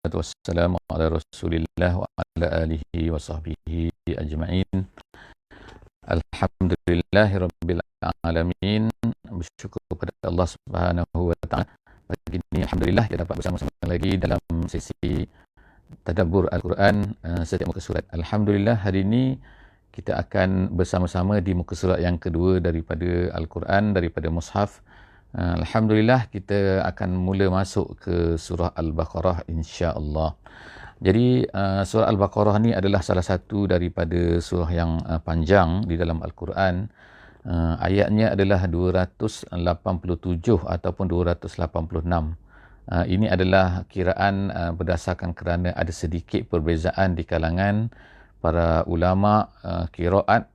wassalatu wassalamu ala Rasulillah wa ala alihi wa sahbihi ajma'in. Alhamdulillahi rabbil alamin. Bersyukur kepada Allah Subhanahu wa taala. Pagi ini alhamdulillah kita dapat bersama-sama lagi dalam sesi tadabbur Al-Quran setiap muka surat. Alhamdulillah hari ini kita akan bersama-sama di muka surat yang kedua daripada Al-Quran, daripada Mushaf. Alhamdulillah kita akan mula masuk ke surah Al-Baqarah insya-Allah. Jadi surah Al-Baqarah ni adalah salah satu daripada surah yang panjang di dalam Al-Quran. Ayatnya adalah 287 ataupun 286. Ini adalah kiraan berdasarkan kerana ada sedikit perbezaan di kalangan para ulama qiraat,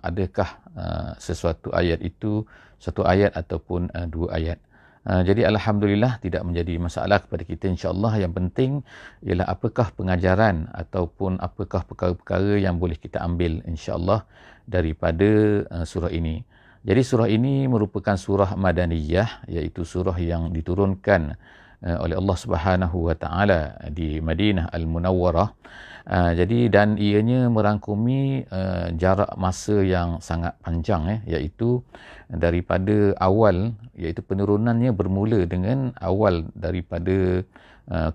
adakah sesuatu ayat itu satu ayat ataupun dua ayat. Jadi alhamdulillah tidak menjadi masalah kepada kita insya-Allah. Yang penting ialah apakah pengajaran ataupun apakah perkara-perkara yang boleh kita ambil insya-Allah daripada surah ini. Jadi surah ini merupakan surah Madaniyah, iaitu surah yang diturunkan oleh Allah Subhanahu wa taala di Madinah Al-Munawwarah. Jadi dan ianya merangkumi jarak masa yang sangat panjang, iaitu daripada awal, iaitu penurunannya bermula dengan awal daripada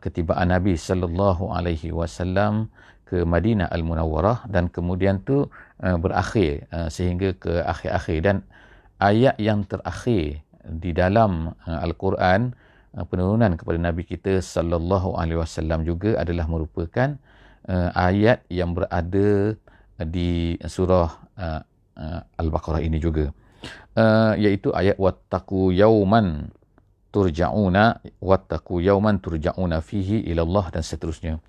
ketibaan Nabi sallallahu alaihi wasallam ke Madinah Al-Munawwarah, dan kemudian tu berakhir sehingga ke akhir-akhir. Dan ayat yang terakhir di dalam Al-Quran, penurunan kepada Nabi kita sallallahu alaihi wasallam, juga adalah merupakan ayat yang berada di surah Al-Baqarah ini juga, iaitu ayat wattaqu yawman turja'una fihi ila Allah dan seterusnya.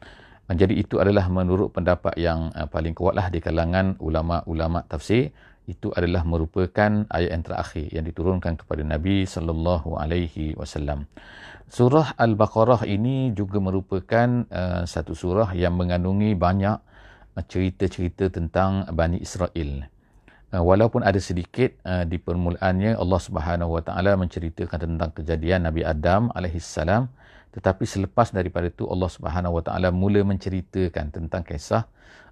Jadi itu adalah menurut pendapat yang paling kuatlah di kalangan ulama-ulama tafsir, itu adalah merupakan ayat yang terakhir yang diturunkan kepada Nabi sallallahu alaihi wasallam. Surah Al-Baqarah ini juga merupakan satu surah yang mengandungi banyak cerita-cerita tentang Bani Israel. Walaupun ada sedikit di permulaannya Allah Subhanahu wa taala menceritakan tentang kejadian Nabi Adam alaihi salam, tetapi selepas daripada itu Allah Subhanahu wa taala mula menceritakan tentang kisah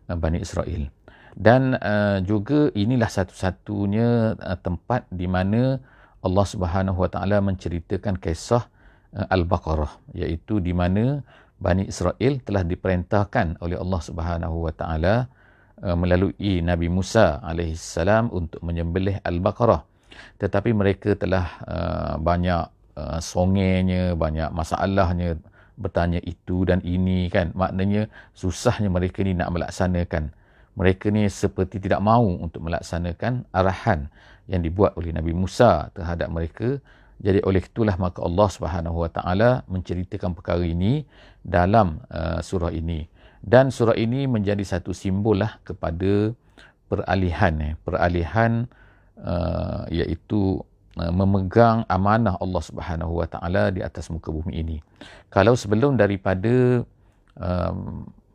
Bani Israel. Dan juga inilah satu-satunya tempat di mana Allah Subhanahu wa taala menceritakan kisah Al-Baqarah, iaitu di mana Bani Israel telah diperintahkan oleh Allah Subhanahu wa taala melalui Nabi Musa alaihi salam untuk menyembelih Al-Baqarah. Tetapi mereka telah banyak songenya, banyak masalahnya, bertanya itu dan ini kan. Maknanya susahnya mereka ni nak melaksanakan. Mereka ni seperti tidak mahu untuk melaksanakan arahan yang dibuat oleh Nabi Musa terhadap mereka. Jadi oleh itulah maka Allah Subhanahu wa taala menceritakan perkara ini dalam surah ini. Dan surah ini menjadi satu simbol lah kepada peralihan iaitu memegang amanah Allah Subhanahu wa taala di atas muka bumi ini. Kalau sebelum daripada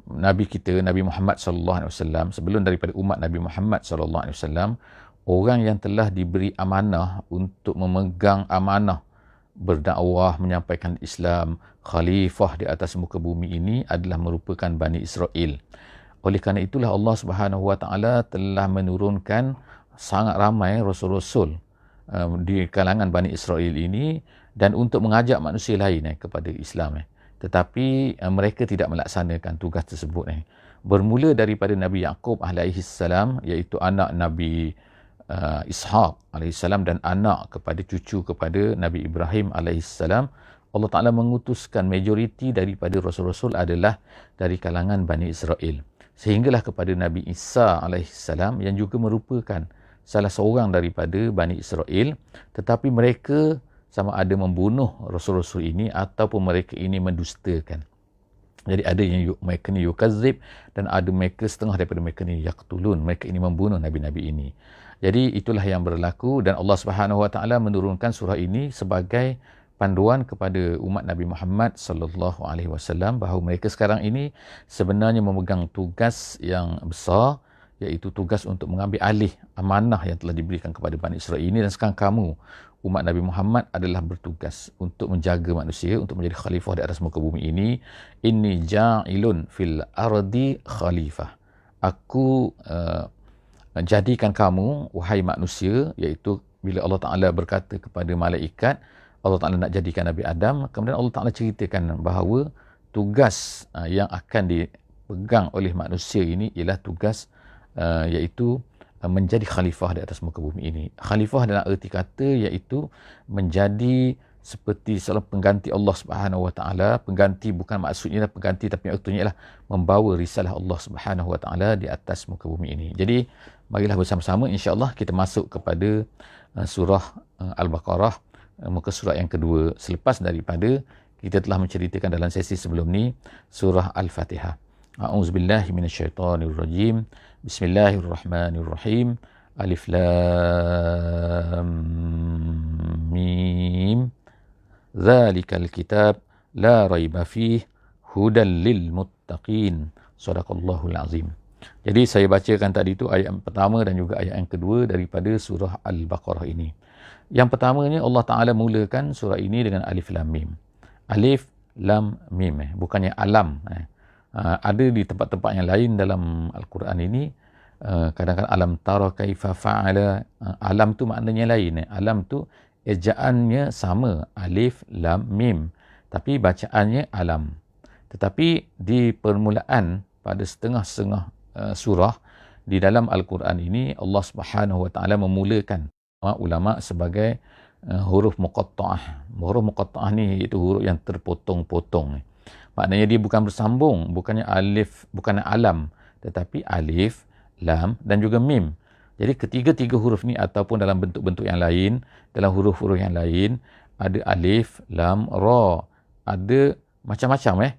Nabi kita Nabi Muhammad sallallahu alaihi wasallam, sebelum daripada umat Nabi Muhammad sallallahu alaihi wasallam, orang yang telah diberi amanah untuk memegang amanah berdakwah, menyampaikan Islam, khalifah di atas muka bumi ini adalah merupakan Bani Israel. Oleh kerana itulah Allah Subhanahu wa taala telah menurunkan sangat ramai rasul-rasul di kalangan Bani Israel ini, dan untuk mengajak manusia lain kepada Islam. Tetapi mereka tidak melaksanakan tugas tersebut. Bermula daripada Nabi Yaqub alaihi salam, iaitu anak Nabi Ishaq alaihissalam dan anak kepada cucu kepada Nabi Ibrahim alaihissalam, Allah Ta'ala mengutuskan majoriti daripada rasul-rasul adalah dari kalangan Bani Israel. Sehinggalah kepada Nabi Isa alaihissalam yang juga merupakan salah seorang daripada Bani Israel, tetapi mereka sama ada membunuh rasul-rasul ini ataupun mereka ini mendustakan. Jadi ada yang mereka ni yukazib dan ada mereka setengah daripada mereka ni yaqtulun, mereka ini membunuh nabi-nabi ini. Jadi itulah yang berlaku, dan Allah Subhanahu wa taala menurunkan surah ini sebagai panduan kepada umat Nabi Muhammad sallallahu alaihi wasallam bahawa mereka sekarang ini sebenarnya memegang tugas yang besar, iaitu tugas untuk mengambil alih amanah yang telah diberikan kepada Bani Israel ini. Dan sekarang kamu umat Nabi Muhammad adalah bertugas untuk menjaga manusia, untuk menjadi khalifah di atas muka bumi ini. Inni ja'ilun fil ardi khalifah. Aku jadikan kamu, wahai manusia, iaitu bila Allah Ta'ala berkata kepada malaikat, Allah Ta'ala nak jadikan Nabi Adam, kemudian Allah Ta'ala ceritakan bahawa tugas yang akan dipegang oleh manusia ini ialah tugas iaitu menjadi khalifah di atas muka bumi ini. Khalifah dalam erti kata iaitu menjadi seperti seorang pengganti Allah Subhanahu Wa Taala. Pengganti bukan maksudnya pengganti, tapi artinya ialah membawa risalah Allah Subhanahu Wa Taala di atas muka bumi ini. Jadi marilah bersama-sama insya-Allah kita masuk kepada surah Al-Baqarah, muka surat yang kedua selepas daripada kita telah menceritakan dalam sesi sebelum ni surah Al-Fatihah. A'udzubillahi minasyaitonirrajim. Bismillahirrahmanirrahim. Alif lam mim. Dzalikal kitab la raiba fihi hudan lil muttaqin. Shadaqallahul azim. Jadi saya bacakan tadi itu ayat yang pertama dan juga ayat yang kedua daripada surah Al-Baqarah ini. Yang pertamanya Allah Ta'ala mulakan surah ini dengan Alif Lam Mim. Alif Lam Mim, bukannya alam. Ada di tempat-tempat yang lain dalam Al-Quran ini, kadang-kadang alam tara kaifa fa'ala. Alam tu maknanya lain. Alam tu ejaannya sama, Alif Lam Mim, tapi bacaannya alam. Tetapi di permulaan pada setengah-setengah surah di dalam Al-Quran ini, Allah Subhanahu Wa Taala memulakan ulama sebagai huruf muqatta'ah. Huruf muqatta'ah ni iaitu huruf yang terpotong-potong. Maknanya dia bukan bersambung, bukannya alif, bukan alam, tetapi alif, lam dan juga mim. Jadi ketiga-tiga huruf ni ataupun dalam bentuk-bentuk yang lain, dalam huruf-huruf yang lain, ada alif, lam, ra, ada macam-macam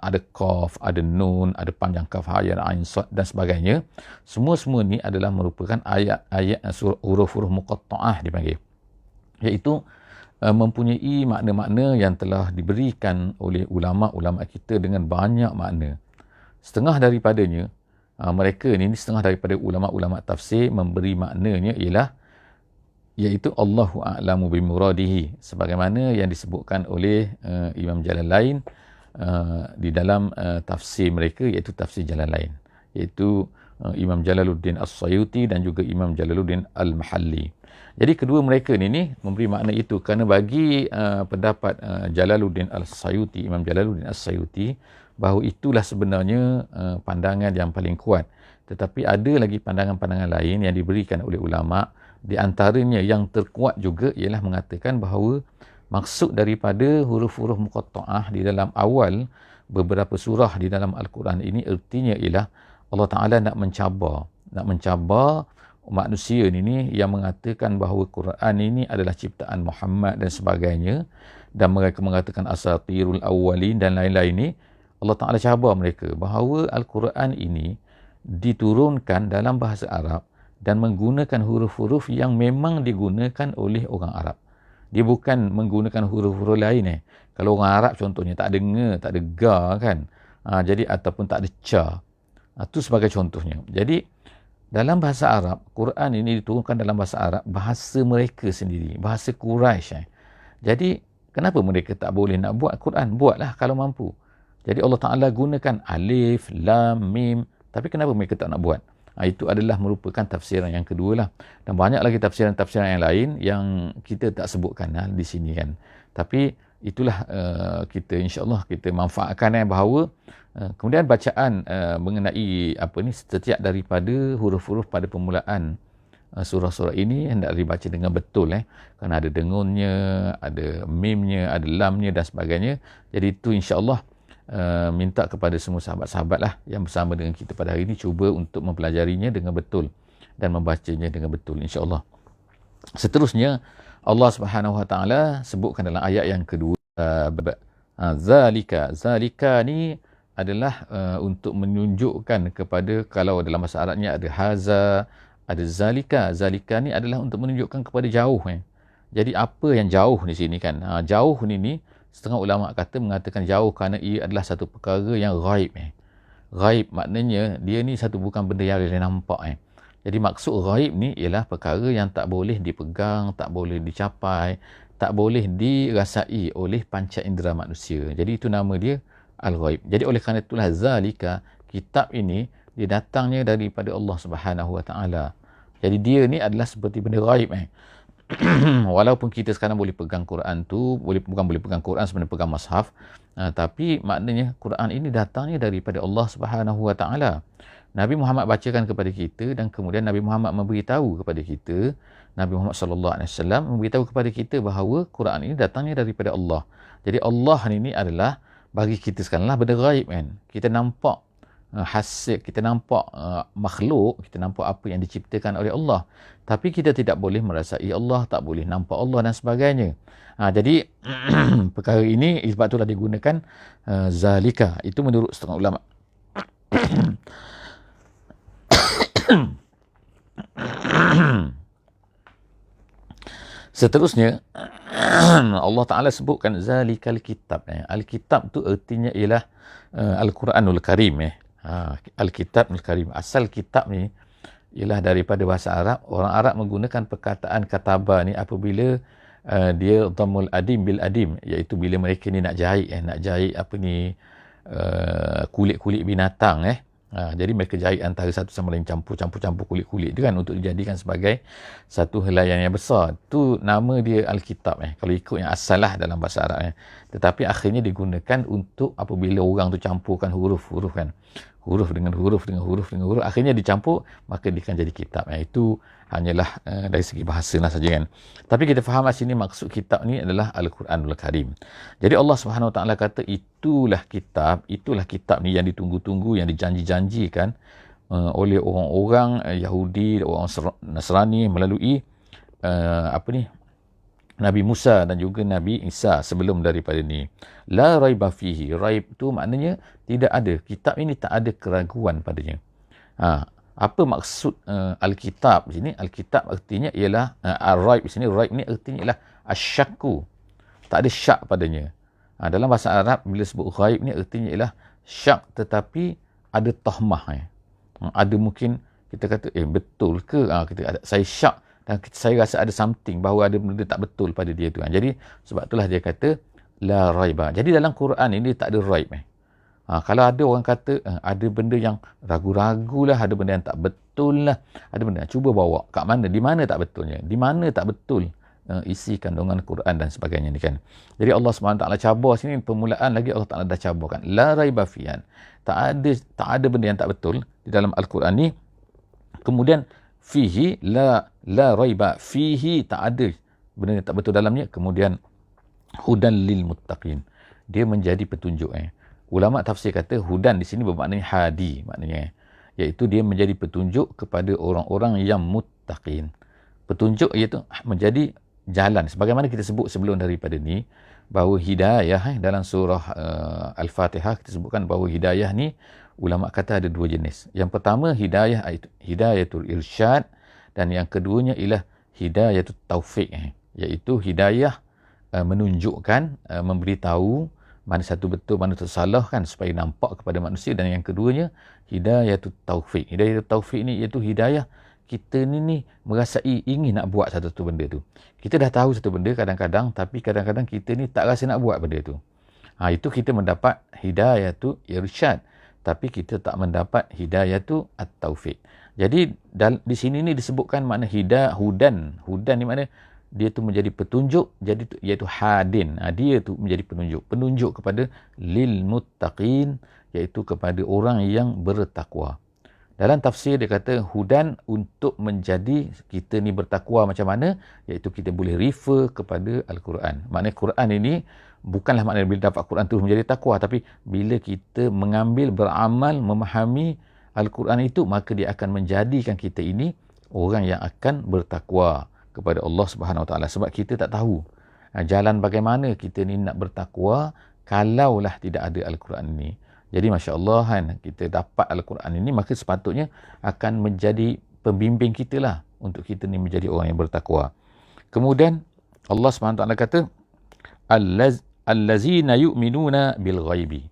ada qaf, ada nun, ada panjang kaf, ha, ya, ain, sad dan sebagainya. Semua-semua ni adalah merupakan ayat-ayat huruf-huruf muqatta'ah dipanggil. Iaitu mempunyai makna-makna yang telah diberikan oleh ulama-ulama kita dengan banyak makna. Setengah daripadanya, mereka ni setengah daripada ulama-ulama tafsir memberi maknanya ialah iaitu Allahu a'lamu bimuradihi, sebagaimana yang disebutkan oleh Imam Jalalain di dalam tafsir mereka, iaitu tafsir Jalalain, iaitu Imam Jalaluddin As-Sayuti dan juga Imam Jalaluddin Al-Mahalli. Jadi kedua mereka ni memberi makna itu kerana bagi pendapat Jalaluddin Al-Sayuti, Imam Jalaluddin As-Sayuti, bahawa itulah sebenarnya pandangan yang paling kuat. Tetapi ada lagi pandangan-pandangan lain yang diberikan oleh ulama. Di antaranya yang terkuat juga ialah mengatakan bahawa maksud daripada huruf-huruf muqatta'ah di dalam awal beberapa surah di dalam Al-Quran ini ertinya ialah Allah Ta'ala nak mencabar manusia ini yang mengatakan bahawa Quran ini adalah ciptaan Muhammad dan sebagainya, dan mereka mengatakan asatirul awwalin dan lain-lain ini. Allah Ta'ala cabar mereka bahawa Al-Quran ini diturunkan dalam bahasa Arab dan menggunakan huruf-huruf yang memang digunakan oleh orang Arab. Dia bukan menggunakan huruf-huruf lain. Kalau orang Arab contohnya tak ada nge, tak ada ga kan. Jadi ataupun tak ada ca. Itu sebagai contohnya. Jadi dalam bahasa Arab, Quran ini diturunkan dalam bahasa Arab, bahasa mereka sendiri, bahasa Quraisy. Jadi kenapa mereka tak boleh nak buat Quran? Buatlah kalau mampu. Jadi Allah Ta'ala gunakan alif, lam, mim. Tapi kenapa mereka tak nak buat? Itu adalah merupakan tafsiran yang kedua lah. Dan banyak lagi tafsiran-tafsiran yang lain yang kita tak sebutkan di sini kan. Tapi itulah kita insya-Allah kita manfaatkan bahawa kemudian bacaan mengenai setiap daripada huruf-huruf pada permulaan surah-surah ini hendak dibaca dengan betul kerana ada dengunnya, ada mimnya, ada lamnya dan sebagainya. Jadi itu insya-Allah minta kepada semua sahabat-sahabat lah yang bersama dengan kita pada hari ini cuba untuk mempelajarinya dengan betul dan membacanya dengan betul insya-Allah. Seterusnya Allah Subhanahu Wa Taala sebutkan dalam ayat yang kedua, zalika ni adalah untuk menunjukkan kepada, kalau dalam bahasa Arabnya ada haza, ada zalika ni adalah untuk menunjukkan kepada jauh. Jadi apa yang jauh di sini kan? Jauh ni setengah ulama mengatakan jauh kerana ia adalah satu perkara yang ghaib. Ghaib maknanya dia ni satu bukan benda yang boleh nampak. Jadi maksud ghaib ni ialah perkara yang tak boleh dipegang, tak boleh dicapai, tak boleh dirasai oleh panca indera manusia. Jadi itu nama dia al-ghaib. Jadi oleh kerana itulah zalika, kitab ini dia datangnya daripada Allah Subhanahu Wa Taala. Jadi dia ni adalah seperti benda ghaib walaupun kita sekarang boleh pegang Quran tu, bukan boleh pegang Quran, sebenarnya pegang mushaf, tapi maknanya Quran ini datangnya daripada Allah Subhanahu Wa Taala. Nabi Muhammad bacakan kepada kita dan kemudian Nabi Muhammad memberitahu kepada kita, Nabi Muhammad sallallahu alaihi wasallam memberitahu kepada kita bahawa Quran ini datangnya daripada Allah. Jadi Allah ini adalah bagi kita sekaranglah benda ghaib kan. Kita nampak hasil, kita nampak makhluk, kita nampak apa yang diciptakan oleh Allah. Tapi kita tidak boleh merasai Allah, tak boleh nampak Allah dan sebagainya. Jadi perkara ini sebab itulah digunakan zalika. Itu menurut setengah ulama. Seterusnya Allah Ta'ala sebutkan zalikal kitab. Al-kitab tu artinya ialah Al-Quranul Karim. Al-Kitabul Karim. Asal kitab ni ialah daripada bahasa Arab. Orang Arab menggunakan perkataan kataba ni apabila dia dhammul adim bil adim, iaitu bila mereka ni nak jahit apa ni, kulit-kulit binatang. Jadi mereka jahit antara satu sama lain, campur kulit-kulit tu kan, untuk dijadikan sebagai satu helaian yang besar. Tu nama dia Alkitab kalau ikut yang asal lah dalam bahasa Arab. Tetapi akhirnya digunakan untuk apabila orang tu campurkan huruf-huruf kan. Huruf dengan huruf, akhirnya dicampur, maka dia akan jadi kitab. Itu hanyalah dari segi bahasa lah saja kan. Tapi kita faham sini maksud kitab ni adalah Al-Quranul Karim. Jadi Allah Subhanahu Wa Taala kata itulah kitab ni yang ditunggu-tunggu, yang dijanji-janjikan oleh orang-orang Yahudi, orang Nasrani melalui Nabi Musa dan juga Nabi Isa sebelum daripada ni. La raiba fihi. Raib tu maknanya tidak ada. Kitab ini tak ada keraguan padanya. Apa maksud Alkitab di sini? Alkitab artinya ialah Ar-Raib di sini. Raib ni artinya ialah asyakku. Tak ada syak padanya. Dalam bahasa Arab bila sebut raib ni artinya ialah syak tetapi ada tahmah. Ada mungkin kita kata betul ke? Saya syak dan saya rasa ada something, bahawa ada benda tak betul pada dia tu. Jadi sebab itulah dia kata la raiba. Jadi dalam Quran ini tak ada raib. Kalau ada orang kata ada benda yang ragu-ragu lah, ada benda yang tak betul lah, ada benda, cuba bawa kat mana, di mana tak betulnya, di mana tak betul isi kandungan Quran dan sebagainya ni kan. Jadi Allah SWT cabar sini, permulaan lagi Allah Ta'ala dah cabarkan la raiba fihan. Tak ada benda yang tak betul di dalam Al-Quran ni. Kemudian fihi la raiba fihi, tak ada benda yang tak betul dalamnya. Kemudian hudan lil muttaqin, dia menjadi petunjuk. Ulama tafsir kata hudan di sini bermakna hadi, maknanya iaitu dia menjadi petunjuk kepada orang-orang yang muttaqin. Petunjuk iaitu menjadi jalan, sebagaimana kita sebut sebelum daripada ni bahawa hidayah dalam surah Al-Fatihah kita sebutkan bahawa hidayah ni ulama kata ada dua jenis. Yang pertama hidayah itu hidayatul irsyad, dan yang keduanya ialah hidayatul taufik, iaitu hidayah menunjukkan, memberitahu mana satu betul, mana satu salah kan, supaya nampak kepada manusia. Dan yang keduanya hidayatul taufik. Hidayatul taufik ni iaitu hidayah kita ni merasai ingin nak buat satu benda tu. Kita dah tahu satu benda kadang-kadang, tapi kadang-kadang kita ni tak rasa nak buat benda tu. Itu kita mendapat hidayatul irsyad, tapi kita tak mendapat hidayatul at-taufik. Jadi di sini ni disebutkan makna hudan ni makna dia tu menjadi petunjuk, jadi iaitu hadin. Dia tu menjadi penunjuk kepada lil muttaqin, iaitu kepada orang yang bertakwa. Dalam tafsir dia kata hudan untuk menjadi kita ni bertakwa macam mana, iaitu kita boleh refer kepada Al-Quran. Maknanya Quran ini bukanlah maknanya bila dapat Quran terus menjadi takwa, tapi bila kita mengambil, beramal, memahami Al-Quran itu, maka dia akan menjadikan kita ini orang yang akan bertakwa kepada Allah Subhanahu Wa Taala. Sebab kita tak tahu jalan bagaimana kita ni nak bertakwa kalaulah tidak ada Al-Quran ini. Jadi Masya Allah kan, kita dapat Al-Quran ini, maka sepatutnya akan menjadi pembimbing kita lah untuk kita ni menjadi orang yang bertakwa. Kemudian Allah SWT kata allazina yu'minuna bil ghaibi.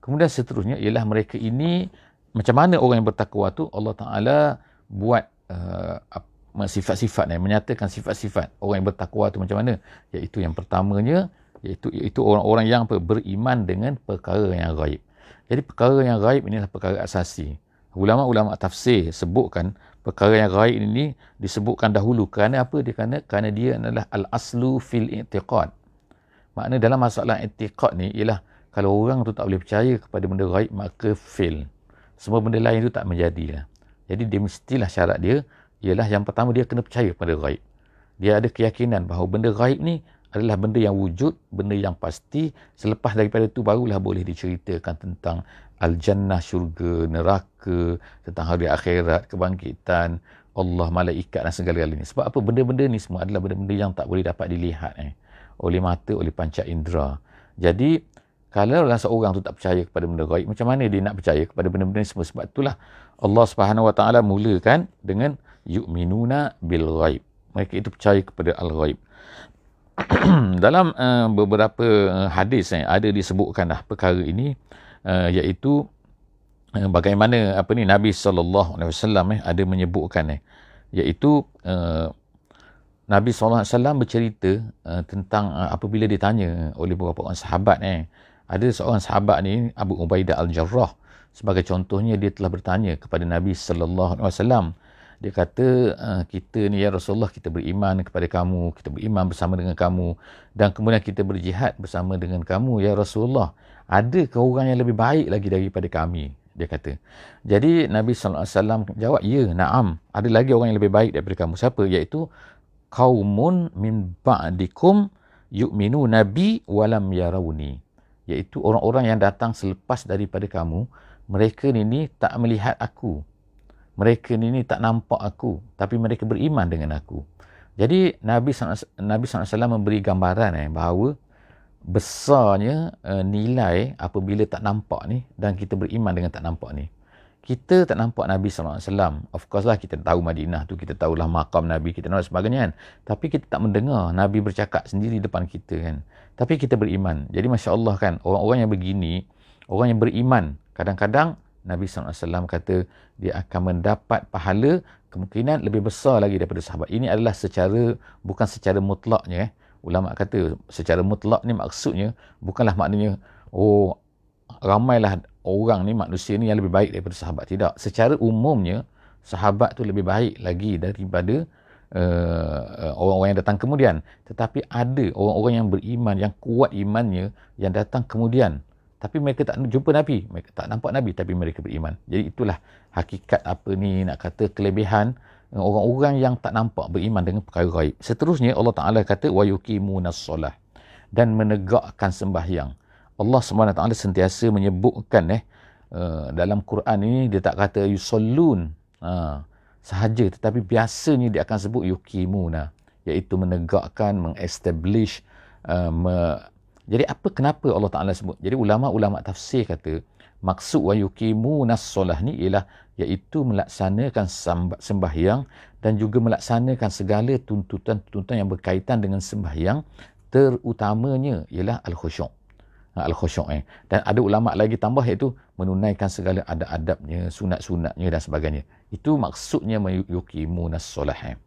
Kemudian seterusnya ialah mereka ini, macam mana orang yang bertakwa tu Allah Ta'ala buat sifat-sifat menyatakan sifat-sifat orang yang bertakwa tu macam mana, iaitu yang pertamanya iaitu orang-orang yang beriman dengan perkara yang ghaib. Jadi perkara yang ghaib inilah perkara asasi. Ulama-ulama tafsir sebutkan perkara yang ghaib ini disebutkan dahulu kerana apa? Kerana dia adalah al-aslu fil i'tiqad. Makna dalam masalah i'tiqad ni ialah kalau orang tu tak boleh percaya kepada benda ghaib, maka fail. Semua benda lain tu tak menjadilah. Jadi dia mestilah syarat dia ialah yang pertama dia kena percaya pada ghaib. Dia ada keyakinan bahawa benda ghaib ni adalah benda yang wujud, benda yang pasti. Selepas daripada itu barulah boleh diceritakan tentang al-jannah, syurga, neraka, tentang hari akhirat, kebangkitan, Allah, malaikat dan segala-galanya. Sebab apa? Benda-benda ni semua adalah benda-benda yang tak boleh dapat dilihat oleh mata, oleh panca indera. Jadi kalau seorang tu tak percaya kepada benda ghaib, macam mana dia nak percaya kepada benda-benda ni semua? Sebab itulah Allah Subhanahu Wa Taala mulakan dengan yu'minuna bil ghaib. Mereka itu percaya kepada al-ghaib. Dalam beberapa hadis ada disebutkanlah perkara ini, iaitu bagaimana Nabi sallallahu alaihi wasallam ada menyebutkan iaitu Nabi sallallahu alaihi wasallam bercerita tentang apabila ditanya oleh beberapa orang sahabat ada seorang sahabat ni, Abu Ubaidah Al-Jarrah sebagai contohnya, dia telah bertanya kepada Nabi sallallahu alaihi wasallam. Dia kata, kita ni ya Rasulullah, kita beriman kepada kamu, kita beriman bersama dengan kamu, dan kemudian kita berjihad bersama dengan kamu ya Rasulullah. Adakah orang yang lebih baik lagi daripada kami? Dia kata. Jadi Nabi SAW jawab, ya, na'am. Ada lagi orang yang lebih baik daripada kamu. Siapa? Iaitu qaumun min ba'dikum yu'minu nabi walam yarawni. Iaitu orang-orang yang datang selepas daripada kamu. Mereka ni tak melihat aku. Mereka ni tak nampak aku, tapi mereka beriman dengan aku. Jadi Nabi SAW memberi gambaran bahawa besarnya nilai apabila tak nampak ni dan kita beriman dengan tak nampak ni. Kita tak nampak Nabi SAW. Of course lah kita tahu Madinah tu, kita tahulah makam Nabi, kita tahu sebagainya kan. Tapi kita tak mendengar Nabi bercakap sendiri depan kita kan. Tapi kita beriman. Jadi Masya Allah kan, orang-orang yang begini, orang yang beriman, kadang-kadang Nabi SAW kata dia akan mendapat pahala kemungkinan lebih besar lagi daripada sahabat. Ini adalah bukan secara mutlaknya. Ulama kata secara mutlak ni maksudnya bukanlah maknanya ramailah orang ni, manusia ni yang lebih baik daripada sahabat. Tidak. Secara umumnya sahabat tu lebih baik lagi daripada orang-orang yang datang kemudian. Tetapi ada orang-orang yang beriman, yang kuat imannya, yang datang kemudian. Tapi mereka tak jumpa Nabi, mereka tak nampak Nabi, tapi mereka beriman. Jadi itulah hakikat nak kata kelebihan orang-orang yang tak nampak beriman dengan perkara ghaib. Seterusnya Allah Ta'ala kata wa yuqimunas solah, dan menegakkan sembahyang. Allah SWT sentiasa menyebutkan dalam Quran ini, dia tak kata yusallun sahaja, tetapi biasanya dia akan sebut yuqimuna, iaitu menegakkan, mengestablish, jadi kenapa Allah Ta'ala sebut? Jadi ulama-ulama tafsir kata maksud wa yuqimunas solah ni ialah iaitu melaksanakan sembahyang dan juga melaksanakan segala tuntutan-tuntutan yang berkaitan dengan sembahyang, terutamanya ialah al-khusyuk. Dan ada ulama lagi tambah iaitu menunaikan segala adab-adabnya, sunat-sunatnya dan sebagainya. Itu maksudnya yuqimunas solah.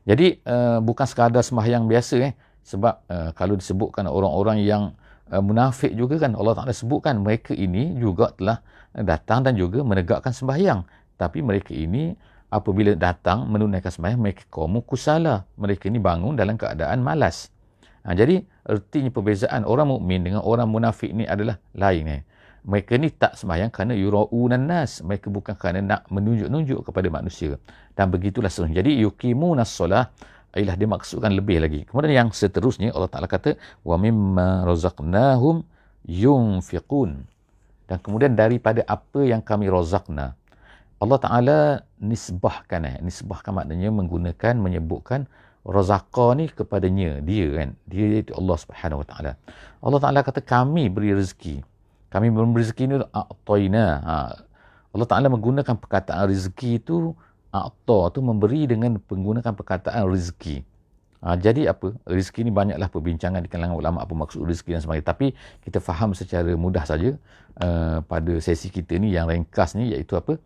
Jadi bukan sekadar sembahyang biasa sebab kalau disebutkan orang-orang yang munafik juga kan, Allah Ta'ala sebutkan mereka ini juga telah datang dan juga menegakkan sembahyang. Tapi mereka ini apabila datang menunaikan sembahyang, mereka qaumu kusala. Mereka ini bangun dalam keadaan malas. Jadi artinya perbezaan orang mukmin dengan orang munafik ni adalah lain. Mereka ni tak sembahyang kerana yura'unan nas. Mereka bukan kerana nak menunjuk-nunjuk kepada manusia. Dan begitulah seterusnya. Jadi yuqimunas solah ialah dimaksudkan lebih lagi. Kemudian yang seterusnya Allah Ta'ala kata wa mimma razaqnahum yunfiqun, dan kemudian daripada apa yang kami razaqna. Allah Ta'ala nisbahkan maknanya menyebutkan razaqa ni kepadanya, dia kan, dia itu Allah Subhanahu Wa Ta'ala. Allah Ta'ala kata kami beri rezeki. Kami memberi rezeki ni a'tayna. Allah Ta'ala menggunakan perkataan rezeki itu, a'ta tu memberi dengan menggunakan perkataan rezeki. Jadi apa? Rezeki ni banyaklah perbincangan di kalangan ulama apa maksud rezeki dan sebagainya. Tapi kita faham secara mudah saja pada sesi kita ni yang ringkas ni, iaitu apa?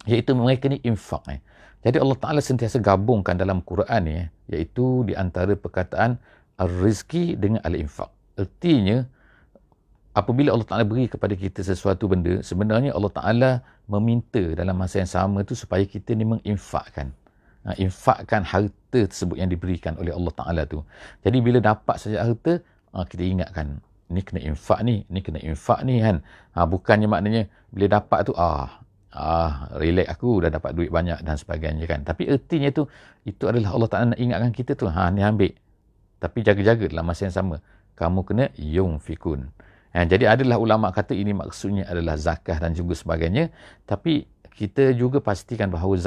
Iaitu mereka ni infak. Jadi Allah Ta'ala sentiasa gabungkan dalam Quran ni, iaitu di antara perkataan ar-rizki dengan al-infaq. Artinya, apabila Allah Ta'ala beri kepada kita sesuatu benda, sebenarnya Allah Ta'ala meminta dalam masa yang sama tu supaya kita ni menginfakkan. Infakkan harta tersebut yang diberikan oleh Allah Ta'ala tu. Jadi bila dapat saja harta, kita ingatkan, ni kena infak ni infak ni kan. Bukannya maknanya bila dapat tu, relax aku dah dapat duit banyak dan sebagainya kan. Tapi ertinya tu, itu adalah Allah Ta'ala nak ingatkan kita tu, ni ambil. Tapi jaga-jaga dalam masa yang sama, kamu kena yungfikun. Jadi adalah ulama kata ini maksudnya adalah zakah dan juga sebagainya. Tapi kita juga pastikan bahawa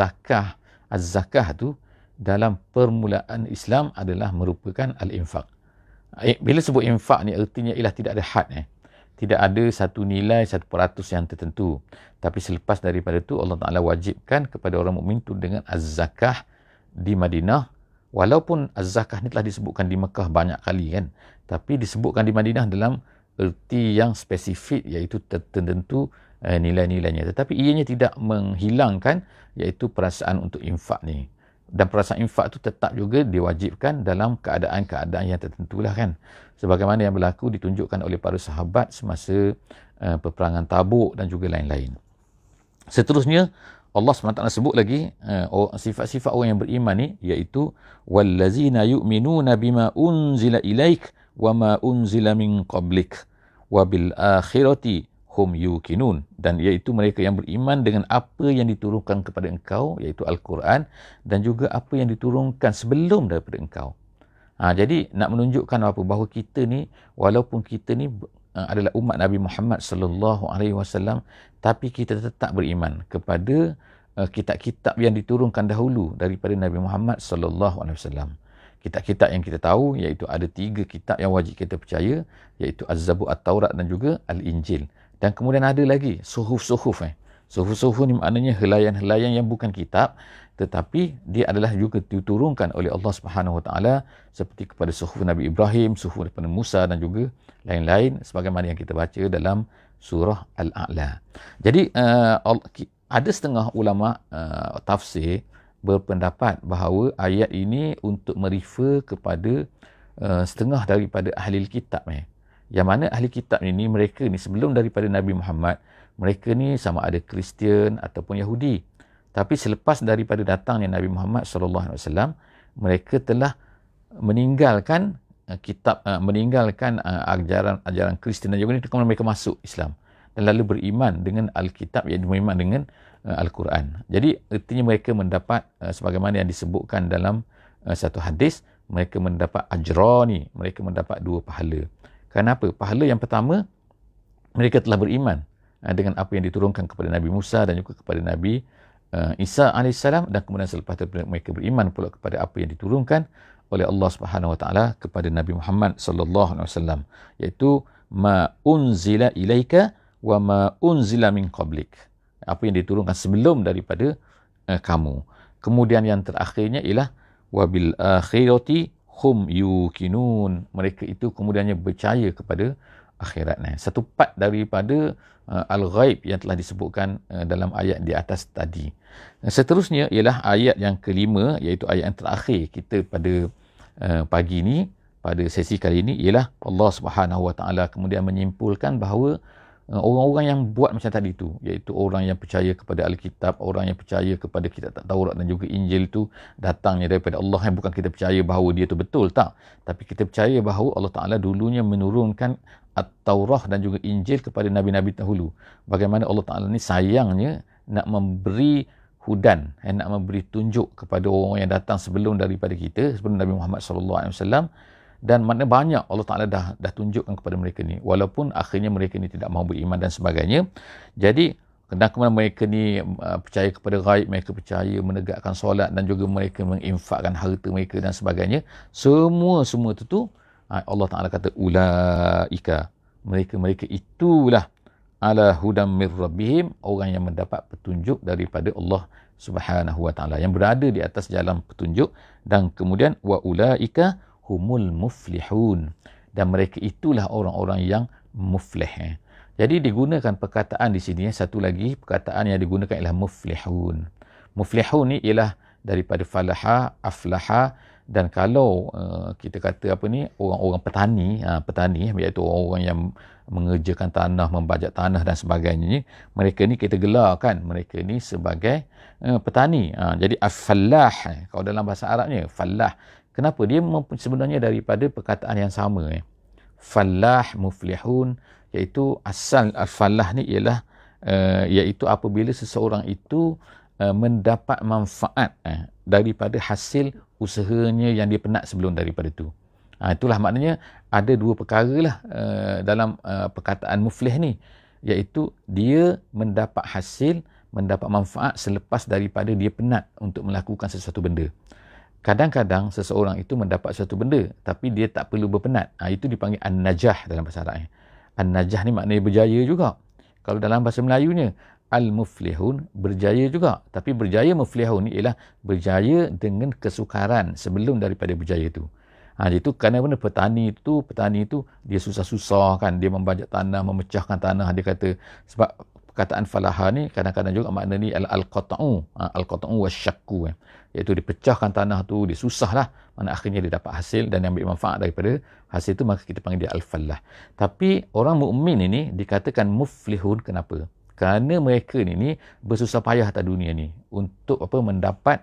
az-zakah tu dalam permulaan Islam adalah merupakan al-infak. Bila sebut infak ni artinya ialah tidak ada had. Tidak ada satu nilai 1% yang tertentu. Tapi selepas daripada tu Allah Ta'ala wajibkan kepada orang mukmin tu dengan az-zakah di Madinah. Walaupun az-zakah ni telah disebutkan di Mekah banyak kali kan. Tapi disebutkan di Madinah dalam erti yang spesifik, iaitu tertentu nilai-nilainya. Tetapi ianya tidak menghilangkan iaitu perasaan untuk infak ni. Dan perasaan infak tu tetap juga diwajibkan dalam keadaan-keadaan yang tertentu lah kan. Sebagaimana yang berlaku ditunjukkan oleh para sahabat semasa peperangan Tabuk dan juga lain-lain. Seterusnya, Allah SWT sebut lagi sifat-sifat orang yang beriman ni, iaitu wallazina yu'minuna bima unzila ilaik wa ma unzila min qablik wa bil akhirati hum yuqinun, dan iaitu mereka yang beriman dengan apa yang diturunkan kepada engkau, iaitu Al-Quran, dan juga apa yang diturunkan sebelum daripada engkau. Jadi nak menunjukkan bahawa kita ni, walaupun kita ni adalah umat Nabi Muhammad sallallahu alaihi wasallam, tapi kita tetap beriman kepada kitab-kitab yang diturunkan dahulu daripada Nabi Muhammad sallallahu alaihi wasallam. Kitab-kitab yang kita tahu, iaitu ada 3 kitab yang wajib kita percaya, iaitu Az-Zabur, At-Taurat dan juga Al-Injil. Dan kemudian ada lagi suhuf-suhuf. Suhuf-suhuf ni maknanya helaian-helaian yang bukan kitab, tetapi dia adalah juga diturunkan oleh Allah Subhanahu Wa Taala, seperti kepada suhuf Nabi Ibrahim, suhuf daripada Musa dan juga lain-lain, sebagaimana yang kita baca dalam surah Al-A'la. Jadi ada setengah ulama tafsir berpendapat bahawa ayat ini untuk merefer kepada setengah daripada ahli kitab. Yang mana ahli kitab ini, mereka ni sebelum daripada Nabi Muhammad, mereka ni sama ada Kristian ataupun Yahudi. Tapi selepas daripada datangnya Nabi Muhammad SAW, mereka telah meninggalkan meninggalkan ajaran Kristian dan Yahudi, kemudian mereka masuk Islam dan lalu beriman dengan Alkitab, iaitu beriman dengan Al-Quran. Jadi artinya mereka mendapat sebagaimana yang disebutkan dalam satu hadis, mereka mendapat ajrani, mereka mendapat 2 pahala. Kenapa? Pahala yang pertama, mereka telah beriman dengan apa yang diturunkan kepada Nabi Musa dan juga kepada Nabi Isa AS, dan kemudian selepas itu mereka beriman pula kepada apa yang diturunkan oleh Allah Subhanahu Wa Taala kepada Nabi Muhammad sallallahu alaihi wasallam, iaitu ma unzila ilaika wa ma unzila min qablik, apa yang diturunkan sebelum daripada kamu. Kemudian yang terakhirnya ialah wabil akhirati hum yuqinun, mereka itu kemudiannya percaya kepada akhirat. Satu part daripada al-ghaib yang telah disebutkan dalam ayat di atas tadi. Seterusnya ialah ayat yang kelima, iaitu ayat yang terakhir kita pada pagi ini, pada sesi kali ini, ialah Allah Subhanahu Wa Taala kemudian menyimpulkan bahawa orang-orang yang buat macam tadi tu, iaitu orang yang percaya kepada Alkitab, orang yang percaya kepada kitab Taurat dan juga Injil tu datangnya daripada Allah, yang bukan kita percaya bahawa dia tu betul, tak. Tapi kita percaya bahawa Allah Ta'ala dulunya menurunkan At-Taurah dan juga Injil kepada Nabi-Nabi dahulu. Bagaimana Allah Ta'ala ni sayangnya nak memberi hudan, nak memberi tunjuk kepada orang yang datang sebelum daripada kita, sebelum Nabi Muhammad SAW. Dan mana banyak Allah Ta'ala dah tunjukkan kepada mereka ni, walaupun akhirnya mereka ni tidak mahu beriman dan sebagainya. Jadi kemudian mereka ni percaya kepada ghaib, mereka percaya menegakkan solat dan juga mereka menginfakkan harta mereka dan sebagainya. Semua itu Allah Ta'ala kata ulaika, mereka itulah ala hudam mir rabbihim, orang yang mendapat petunjuk daripada Allah Subhanahu Wa Ta'ala, yang berada di atas jalan petunjuk. Dan kemudian wa ulaika humul muflihun, dan mereka itulah orang-orang yang muflih. Jadi digunakan perkataan di sini, satu lagi perkataan yang digunakan ialah muflihun. Muflihun ni ialah daripada falaha, aflaha, dan kalau kita kata apa ni, orang-orang petani iaitu orang-orang yang mengerjakan tanah, membajak tanah dan sebagainya ni, mereka ni kita gelarkan mereka ni sebagai petani. Jadi al-fallah kalau dalam bahasa Arabnya fallah. Kenapa? Dia sebenarnya daripada perkataan yang sama. Fallah, muflihun, iaitu asal al-fallah ni ialah iaitu apabila seseorang itu mendapat manfaat daripada hasil usahanya yang dia penat sebelum daripada itu. Itulah maknanya ada dua perkara lah dalam perkataan muflih ni, iaitu dia mendapat hasil, mendapat manfaat selepas daripada dia penat untuk melakukan sesuatu benda. Kadang-kadang seseorang itu mendapat sesuatu benda tapi dia tak perlu berpenat. Itu dipanggil an-najah dalam bahasa Arab. An-najah ni maknanya berjaya juga. Kalau dalam bahasa Melayunya, al-muflihun berjaya juga. Tapi berjaya muflihun ni ialah berjaya dengan kesukaran sebelum daripada berjaya tu. Jadi tu kerana petani itu dia susah-susah kan, dia membajak tanah, memecahkan tanah, dia kata. Sebab perkataan falaha ni kadang-kadang juga makna ni al-qata'u wasyakku, iaitu dipecahkan tanah tu, dia susah lah, mana akhirnya dia dapat hasil dan ambil manfaat daripada hasil tu, maka kita panggil dia al-fallah. Tapi orang mukmin ini dikatakan muflihun. Kenapa? Kerana mereka ni bersusah payah atas dunia ni untuk mendapat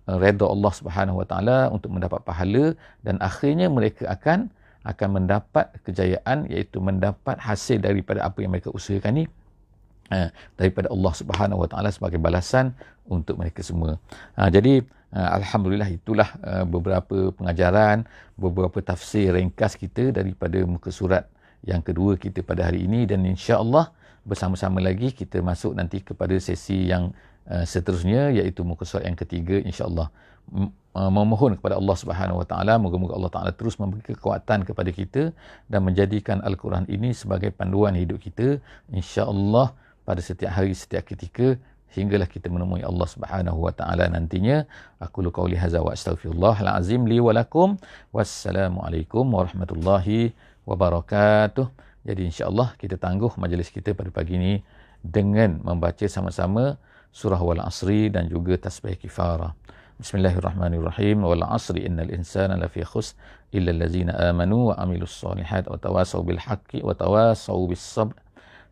redha Allah Subhanahu Wa Taala, untuk mendapat pahala, dan akhirnya mereka akan mendapat kejayaan, iaitu mendapat hasil daripada apa yang mereka usahakan ni daripada Allah Subhanahu Wa Taala sebagai balasan untuk mereka semua. Jadi alhamdulillah, itulah beberapa pengajaran, beberapa tafsir ringkas kita daripada muka surat yang kedua kita pada hari ini, dan insya-Allah bersama-sama lagi kita masuk nanti kepada sesi yang seterusnya, iaitu muka surat yang ketiga insya-Allah. Memohon kepada Allah Subhanahu Wa Taala, moga-moga Allah Taala terus memberi kekuatan kepada kita dan menjadikan Al-Quran ini sebagai panduan hidup kita insya-Allah pada setiap hari, setiap ketika, hinggalah kita menemui Allah Subhanahu Wa Taala nantinya. Aku lu qauli hadza wa astaghfirullahal azim li wa lakum. Wassalamualaikum warahmatullahi wabarakatuh. Jadi insya-Allah kita tangguh majlis kita pada pagi ini dengan membaca sama-sama surah Wal Asri dan juga tasbih kifarah. Bismillahirrahmanirrahim. Wal asri innal insana lafi khusr illa allazina amanu wa amilus solihat wa tawasaw bil haqqi wa tawasaw bis sabr.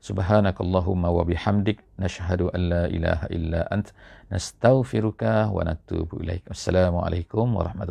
Subhanakallahumma wa bihamdik nashhadu an la ilaha illa ant nastaghfiruka wa natubu ilaik. Assalamualaikum warahmatullahi